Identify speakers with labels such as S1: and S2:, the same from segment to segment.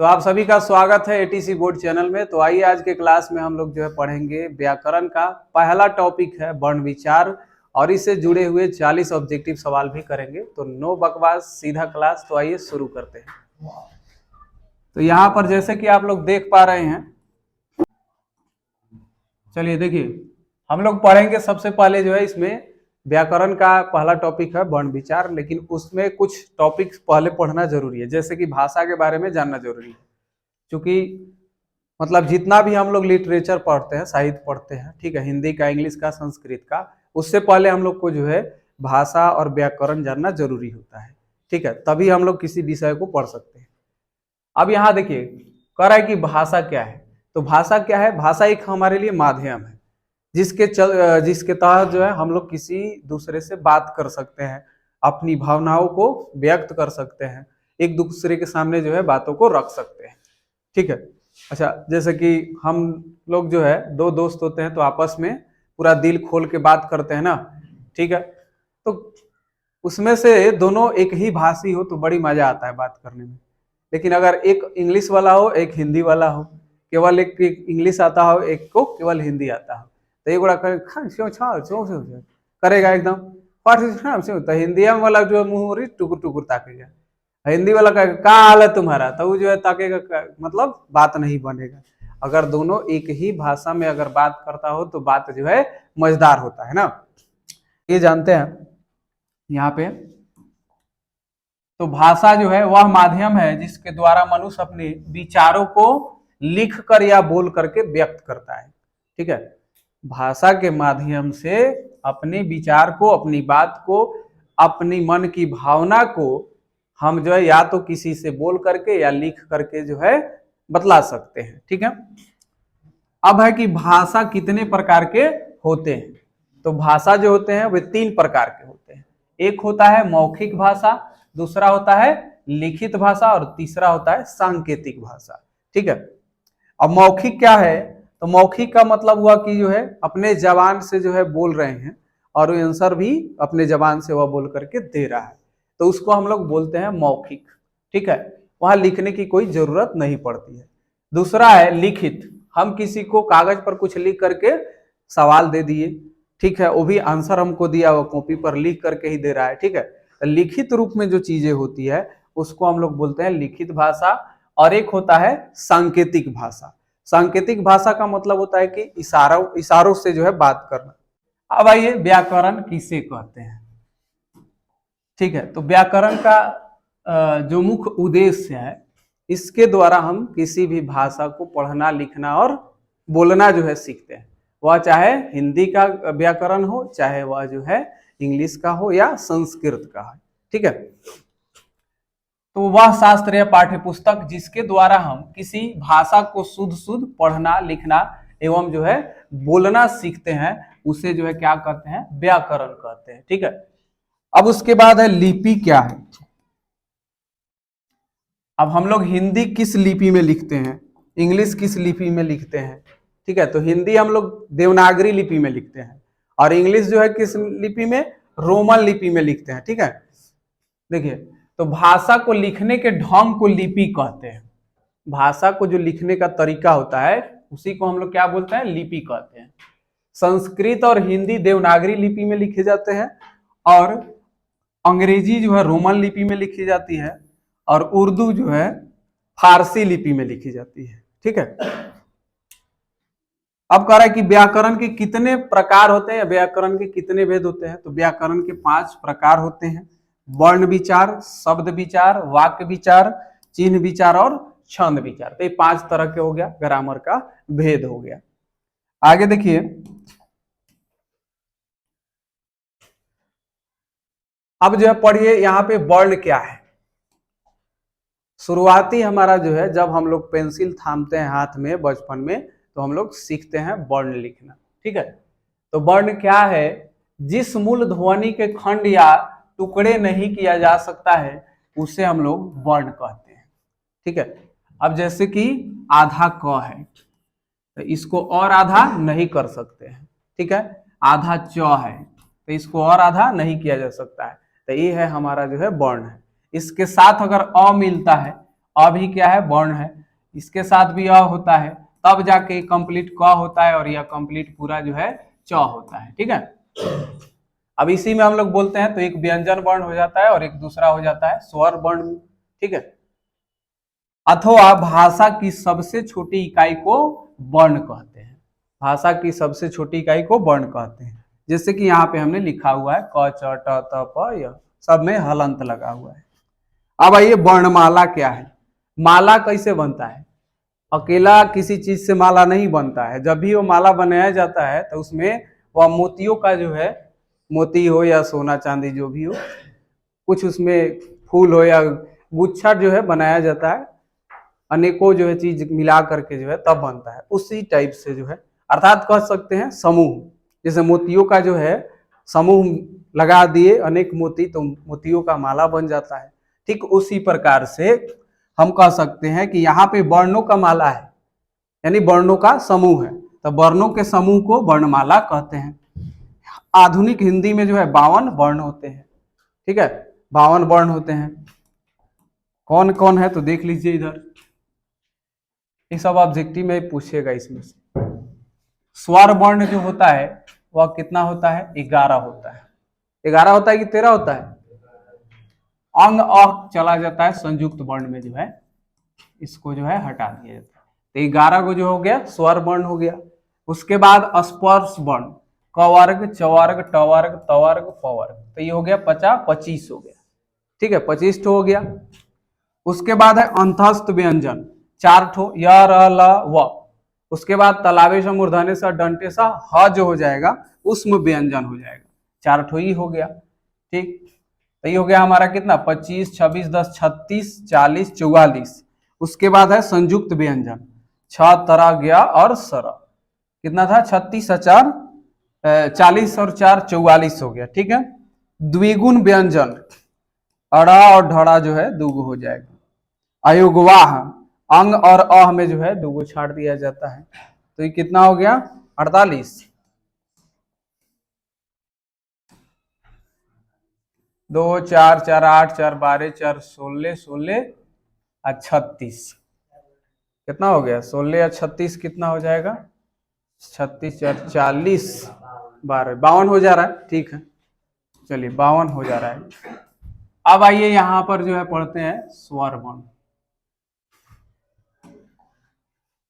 S1: तो आप सभी का स्वागत है एटीसी बोर्ड चैनल में। तो आइए आज के क्लास में हम लोग जो है पढ़ेंगे व्याकरण का पहला टॉपिक है वर्ण विचार और इससे जुड़े हुए 40 ऑब्जेक्टिव सवाल भी करेंगे। तो नो बकवास, सीधा क्लास। तो आइए शुरू करते हैं। तो यहाँ पर जैसे कि आप लोग देख पा रहे हैं, चलिए देखिए हम लोग पढ़ेंगे सबसे पहले जो है इसमें व्याकरण का पहला टॉपिक है वर्ण विचार, लेकिन उसमें कुछ टॉपिक्स पहले पढ़ना जरूरी है, जैसे कि भाषा के बारे में जानना जरूरी है। क्योंकि मतलब जितना भी हम लोग लिटरेचर पढ़ते हैं, साहित्य पढ़ते हैं, ठीक है, हिंदी का, इंग्लिश का, संस्कृत का, उससे पहले हम लोग को जो है भाषा और व्याकरण जानना जरूरी होता है। ठीक है, तभी हम लोग किसी विषय को पढ़ सकते हैं। अब यहाँ देखिए कह रहा है कि भाषा क्या है। तो भाषा क्या है? भाषा एक हमारे लिए माध्यम है जिसके तहत जो है हम लोग किसी दूसरे से बात कर सकते हैं, अपनी भावनाओं को व्यक्त कर सकते हैं, एक दूसरे के सामने जो है बातों को रख सकते हैं। ठीक है। अच्छा, जैसे कि हम लोग जो है दो दोस्त होते हैं तो आपस में पूरा दिल खोल के बात करते हैं ना, ठीक है। तो उसमें से दोनों एक ही भाषी हो तो बड़ी मजा आता है बात करने में। लेकिन अगर एक इंग्लिश वाला हो, एक हिंदी वाला हो, केवल एक इंग्लिश आता हो, एक को केवल हिंदी आता हो, तो ये बड़ा करेगा एकदम तो हिंदी वाला जो मुंह टुकुर टुकुर ताकेगा, हिंदी वाला का हाल है तुम्हारा, तो वो जो है ताकेगा, मतलब बात नहीं बनेगा। अगर दोनों एक ही भाषा में अगर बात करता हो तो बात जो है मजेदार होता है ना। ये जानते हैं यहाँ पे। तो भाषा जो है वह माध्यम है जिसके द्वारा मनुष्य अपने विचारों को लिख कर या बोल करके व्यक्त करता है। ठीक है, भाषा के माध्यम से अपने विचार को, अपनी बात को, अपनी मन की भावना को हम जो है या तो किसी से बोल करके या लिख करके जो है बतला सकते हैं। ठीक है। अब है कि भाषा कितने प्रकार के होते हैं। तो भाषा जो होते हैं वे 3 प्रकार के होते हैं। एक होता है मौखिक भाषा, दूसरा होता है लिखित भाषा और तीसरा होता है सांकेतिक भाषा। ठीक है। अब मौखिक क्या है? तो मौखिक का मतलब हुआ कि जो है अपने जबान से जो है बोल रहे हैं और आंसर भी अपने जबान से वह बोल करके दे रहा है, तो उसको हम लोग बोलते हैं मौखिक। ठीक है, वहां लिखने की कोई जरूरत नहीं पड़ती है। दूसरा है लिखित, हम किसी को कागज पर कुछ लिख करके सवाल दे दिए, ठीक है, वो भी आंसर हमको दिया, वो कॉपी पर लिख करके ही दे रहा है। ठीक है, लिखित रूप में जो चीजें होती है उसको हम लोग बोलते हैं लिखित भाषा। और एक होता है सांकेतिक भाषा। सांकेतिक भाषा का मतलब होता है कि इशारों से जो है बात करना। अब आइए व्याकरण किसे कहते हैं। ठीक है, तो व्याकरण का जो मुख्य उद्देश्य है, इसके द्वारा हम किसी भी भाषा को पढ़ना, लिखना और बोलना जो है सीखते हैं। वह चाहे हिंदी का व्याकरण हो, चाहे वह जो है इंग्लिश का हो या संस्कृत का है। ठीक है, तो वह शास्त्र या पाठ्य पुस्तक जिसके द्वारा हम किसी भाषा को शुद्ध शुद्ध पढ़ना, लिखना एवं जो है बोलना सीखते हैं, उसे जो है क्या कहते हैं? व्याकरण कहते हैं। ठीक है। अब उसके बाद है लिपि क्या है। अब हम लोग हिंदी किस लिपि में लिखते हैं, इंग्लिश किस लिपि में लिखते हैं। ठीक है, तो हिंदी हम लोग देवनागरी लिपि में लिखते हैं और इंग्लिश जो है किस लिपि में? रोमन लिपि में लिखते हैं। ठीक है, देखिए, तो भाषा को लिखने के ढंग को लिपि कहते हैं। भाषा को जो लिखने का तरीका होता है उसी को हम लोग क्या बोलते हैं? लिपि कहते हैं। संस्कृत और हिंदी देवनागरी लिपि में लिखे जाते हैं और अंग्रेजी जो है रोमन लिपि में लिखी जाती है और उर्दू जो है फारसी लिपि में लिखी जाती है। ठीक है। अब कह रहा है कि व्याकरण के कितने प्रकार होते हैं, व्याकरण के कितने भेद होते हैं। तो व्याकरण के 5 प्रकार होते हैं: वर्ण विचार, शब्द विचार, वाक्य विचार, चिन्ह विचार और छंद विचार। तो ये 5 तरह के हो गया, ग्रामर का भेद हो गया। आगे देखिए, अब जो है पढ़िए यहाँ पे वर्ण क्या है। शुरुआती हमारा जो है जब हम लोग पेंसिल थामते हैं हाथ में बचपन में, तो हम लोग सीखते हैं वर्ण लिखना। ठीक है, तो वर्ण क्या है? जिस मूल ध्वनि के खंड या टुकड़े नहीं किया जा सकता है उसे हम लोग वर्ण कहते हैं। ठीक है, अब जैसे कि आधा क है तो इसको और आधा नहीं कर सकते हैं। ठीक है, आधा च है तो इसको और आधा नहीं किया जा सकता है, तो ये है हमारा जो है वर्ण है। इसके साथ अगर अ मिलता है, अ भी क्या है, वर्ण है, इसके साथ भी अ होता है, तब जाके कंप्लीट क होता है और यह कंप्लीट पूरा जो है च होता है। ठीक है, अब इसी में हम लोग बोलते हैं तो एक व्यंजन वर्ण हो जाता है और एक दूसरा हो जाता है स्वर वर्ण। ठीक है, अथवा भाषा की सबसे छोटी इकाई को वर्ण कहते हैं। भाषा की सबसे छोटी इकाई को वर्ण कहते हैं, जैसे कि यहाँ पे हमने लिखा हुआ है क च ट त प य, सब में हलंत लगा हुआ है। अब आइए वर्णमाला क्या है, माला कैसे बनता है। अकेला किसी चीज से माला नहीं बनता है, जब भी वो माला बनाया जाता है तो उसमें वह मोतियों का जो है, मोती हो या सोना चांदी जो भी हो, कुछ उसमें फूल हो या गुच्छा जो है बनाया जाता है, अनेकों जो है चीज मिला करके जो है तब बनता है, उसी टाइप से जो है, अर्थात कह सकते हैं समूह। जैसे मोतियों का जो है समूह लगा दिए अनेक मोती तो मोतियों का माला बन जाता है। ठीक उसी प्रकार से हम कह सकते हैं कि यहाँ पे वर्णों का माला है, यानी वर्णों का समूह है, तो वर्णों के समूह को वर्णमाला कहते हैं। आधुनिक हिंदी में जो है 52 वर्ण होते हैं। ठीक है, 52 वर्ण होते हैं। कौन कौन है तो देख लीजिए इधर, ये सब ऑब्जेक्टिव में पूछेगा इसमें से। स्वर वर्ण जो होता है वह कितना होता है, 11 होता है। 11 होता है कि 13 होता है। अंग अ चला जाता है संयुक्त वर्ण में जो है, इसको जो है हटा दिया जाता है, तो 11 को जो हो गया स्वर वर्ण हो गया। उसके बाद स्पर्श वर्ण, क वर्ग, च वर्ग, ट वर्ग, त वर्ग, प वर्ग, तो ये हो गया 25 हो गया। ठीक है, 25 हो गया। उसके बाद है अंतस्थ व्यंजन, 4 ठो, य र ल व। उसके बाद तलावे से मूर्धन्य सा डंटे सा ह जो हो जाएगा उष्म व्यंजन हो जाएगा, 4 ठो ही हो गया। ठीक, तो ये हो गया हमारा कितना, 25, 26, 10, 36, 40, 44। उसके बाद है संयुक्त व्यंजन, छ, तरा, गया और सर, कितना था, 36, 40 और 4, 44 हो गया। ठीक है, द्विगुण व्यंजन, अड़ा और ढड़ा जो है दुगो हो जाएगा। अयुग्वाह, अंग और अह में जो है दुगो छाड़ दिया जाता है, तो ये कितना हो गया, 48। 2, 4, 4, 8, 4, 12, 4, 16, 16 और 36, कितना हो गया, 16 या 36 कितना हो जाएगा, 36, 4, 40, 12, 52 हो जा रहा है। ठीक है, चलिए 52 हो जा रहा है। अब आइए यहां पर जो है पढ़ते हैं स्वर वर्ण।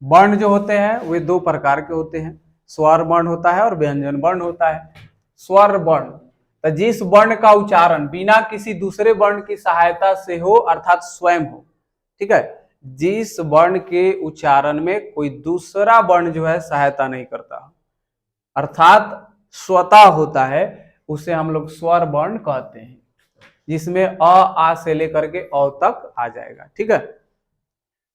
S1: वर्ण जो होते हैं वे 2 प्रकार के होते हैं, स्वर वर्ण होता है और व्यंजन वर्ण होता है। स्वर वर्ण, तो जिस वर्ण का उच्चारण बिना किसी दूसरे वर्ण की सहायता से हो अर्थात स्वयं हो। ठीक है, जिस वर्ण के उच्चारण में कोई दूसरा वर्ण जो है सहायता नहीं करता, अर्थात स्वतः होता है, उसे हम लोग स्वर वर्ण कहते हैं, जिसमें अ आ से लेकर के औ तक आ जाएगा। ठीक है,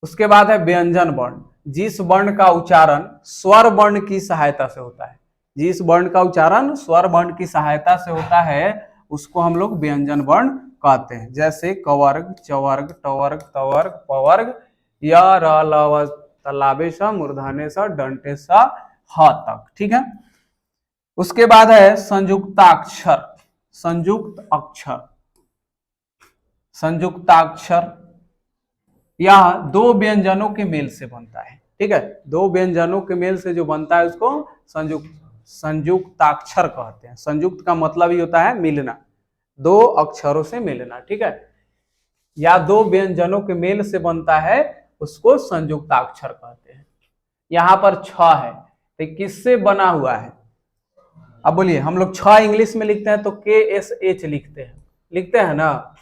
S1: उसके बाद है व्यंजन वर्ण, जिस वर्ण का उच्चारण स्वर वर्ण की सहायता से होता है, जिस वर्ण का उच्चारण स्वर वर्ण की सहायता से होता है उसको हम लोग व्यंजन वर्ण कहते हैं, जैसे क वर्ग, च वर्ग, ट वर्ग, त वर्ग, प वर्ग, य र ल व तलाबे स मूर्धन्य स डंटे स ह तक। ठीक है, उसके बाद है संयुक्ताक्षर, संयुक्त अक्षर, संयुक्ताक्षर यह 2 व्यंजनों के मेल से बनता है। ठीक है, 2 व्यंजनों के मेल से जो बनता है उसको संयुक्ताक्षर कहते हैं। संयुक्त का मतलब ही होता है मिलना, 2 अक्षरों से मिलना। ठीक है, या 2 व्यंजनों के मेल से बनता है उसको संयुक्ताक्षर कहते हैं। यहां पर छ है तो किससे बना हुआ है, अब बोलिए, हम लोग छ इंग्लिश में लिखते हैं तो KSH लिखते हैं ना।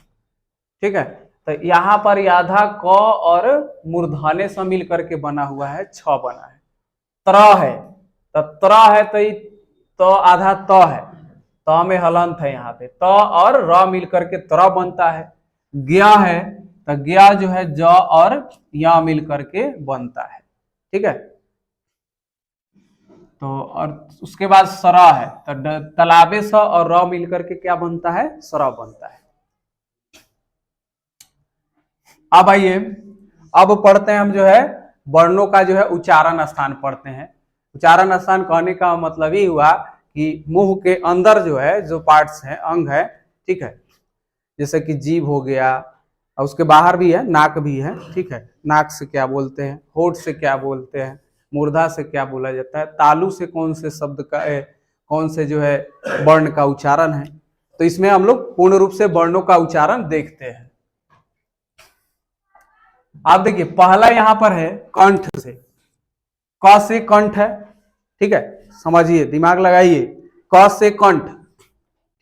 S1: ठीक है, तो यहाँ पर आधा क और मूर्धन्य से मिल करके बना हुआ है, छ बना है। त्र है तो त्र है तो आधा त है, त में हलंत है, यहाँ पे त और र मिल करके त्र बनता है। ज्ञा है तो ज्ञा जो है ज और या मिल करके बनता है। ठीक है, तो और उसके बाद सरा है तो तलाबे स और र मिल करके क्या बनता है, सरा बनता है। अब आइए, अब पढ़ते हैं हम जो है वर्णों का जो है उच्चारण स्थान पढ़ते हैं। उच्चारण स्थान कहने का मतलब ही हुआ कि मुंह के अंदर जो है जो पार्ट्स हैं, अंग है, ठीक है, जैसे कि जीभ हो गया, और उसके बाहर भी है, नाक भी है, ठीक है। नाक से क्या बोलते हैं, होठ से क्या बोलते हैं, मूर्धा से क्या बोला जाता है, तालु से कौन से शब्द का कौन से जो है वर्ण का उच्चारण है। तो इसमें हम लोग पूर्ण रूप से वर्णों का उच्चारण देखते हैं। आप देखिए पहला यहां पर है कंठ से, क से कंठ है, ठीक है, समझिए, दिमाग लगाइए, क से कंठ,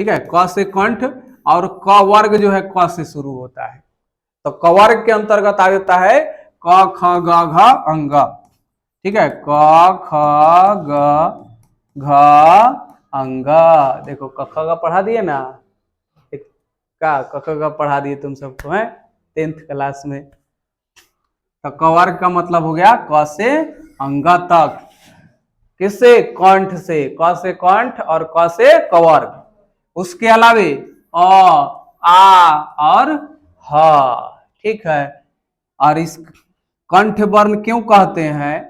S1: ठीक है, क से कंठ, और क वर्ग जो है क से शुरू होता है। तो क वर्ग के अंतर्गत आ जाता है क ख ग घ अंग, ठीक है, क ख ग घ अंग। देखो क ख ग पढ़ा दिए ना, का क ख ग पढ़ा दिए तुम सबको है 10th क्लास में। तो क वर्ग का मतलब हो गया क से अंग तक, किससे, कंठ से, क से कंठ और क से कवर्ग। उसके अलावे अ, आ और ह, ठीक है। और इस कंठ वर्ण क्यों कहते हैं,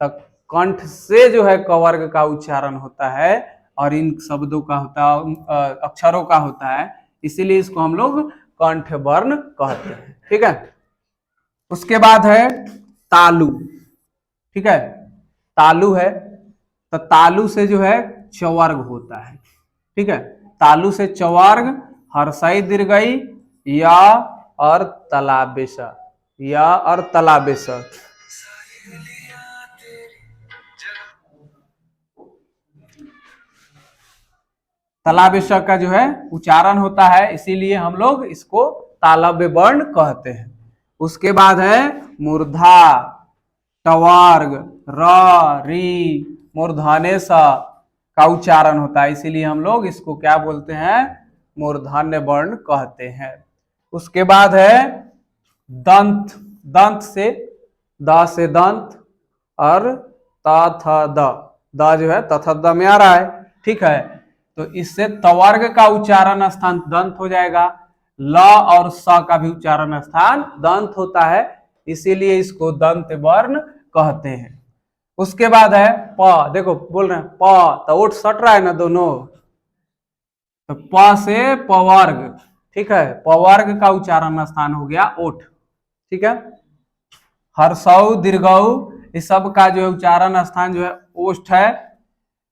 S1: तो कंठ से जो है कवर्ग का उच्चारण होता है और इन शब्दों का होता अक्षरों का होता है, इसीलिए इसको हम लोग कंठ वर्ण कहते हैं, ठीक है। उसके बाद है तालु, ठीक है, तालु है, तो तालु से जो है चवर्ग होता है, ठीक है। तालु से चवर्ग हर्षई दीर्घई या और तलाबेश, या और तलाबेश। तलाबेश का जो है उच्चारण होता है, इसीलिए हम लोग इसको तालव्य वर्ण कहते हैं। उसके बाद है मूर्धा, टवर्ग, र री मूर्धन्य स का उच्चारण होता है, इसीलिए हम लोग इसको क्या बोलते हैं, मूर्धन्य वर्ण कहते हैं। उसके बाद है दंत, दंत से, द से दंत और त थ द जो है तथ द में आ रहा है, ठीक है। तो इससे तवर्ग का उच्चारण स्थान दंत हो जाएगा, ल और स का भी उच्चारण स्थान दंत होता है, इसीलिए इसको दंत वर्ण कहते हैं। उसके बाद है प, देखो बोल रहे हैं प, तो ओठ सट रहा है ना दोनों, तो प से पवर्ग, ठीक है, पवर्ग का उच्चारण स्थान हो गया ओठ, ठीक है। हर्षौ दीर्घौ इस सब का जो है उच्चारण स्थान जो है ओष्ठ है,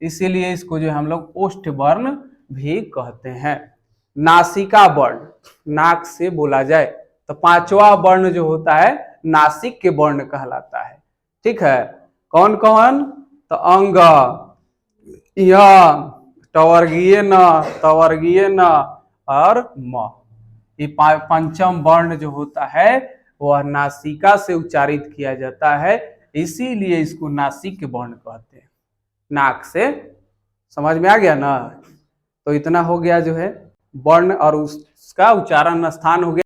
S1: इसीलिए इसको जो है हम लोग ओष्ठ वर्ण भी कहते हैं। नासिका वर्ण, नाक से बोला जाए तो पांचवा वर्ण जो होता है नासिक के वर्ण कहलाता है, ठीक है। कौन कौन, तो अंग, य, टवर्गीय न, तवर्गीय न और म। ये पंचम वर्ण जो होता है वह नासिका से उच्चारित किया जाता है, इसीलिए इसको नासिक के वर्ण कहते हैं। नाक से, समझ में आ गया ना। तो इतना हो गया जो है वर्ण और उसका उच्चारण स्थान हो गया।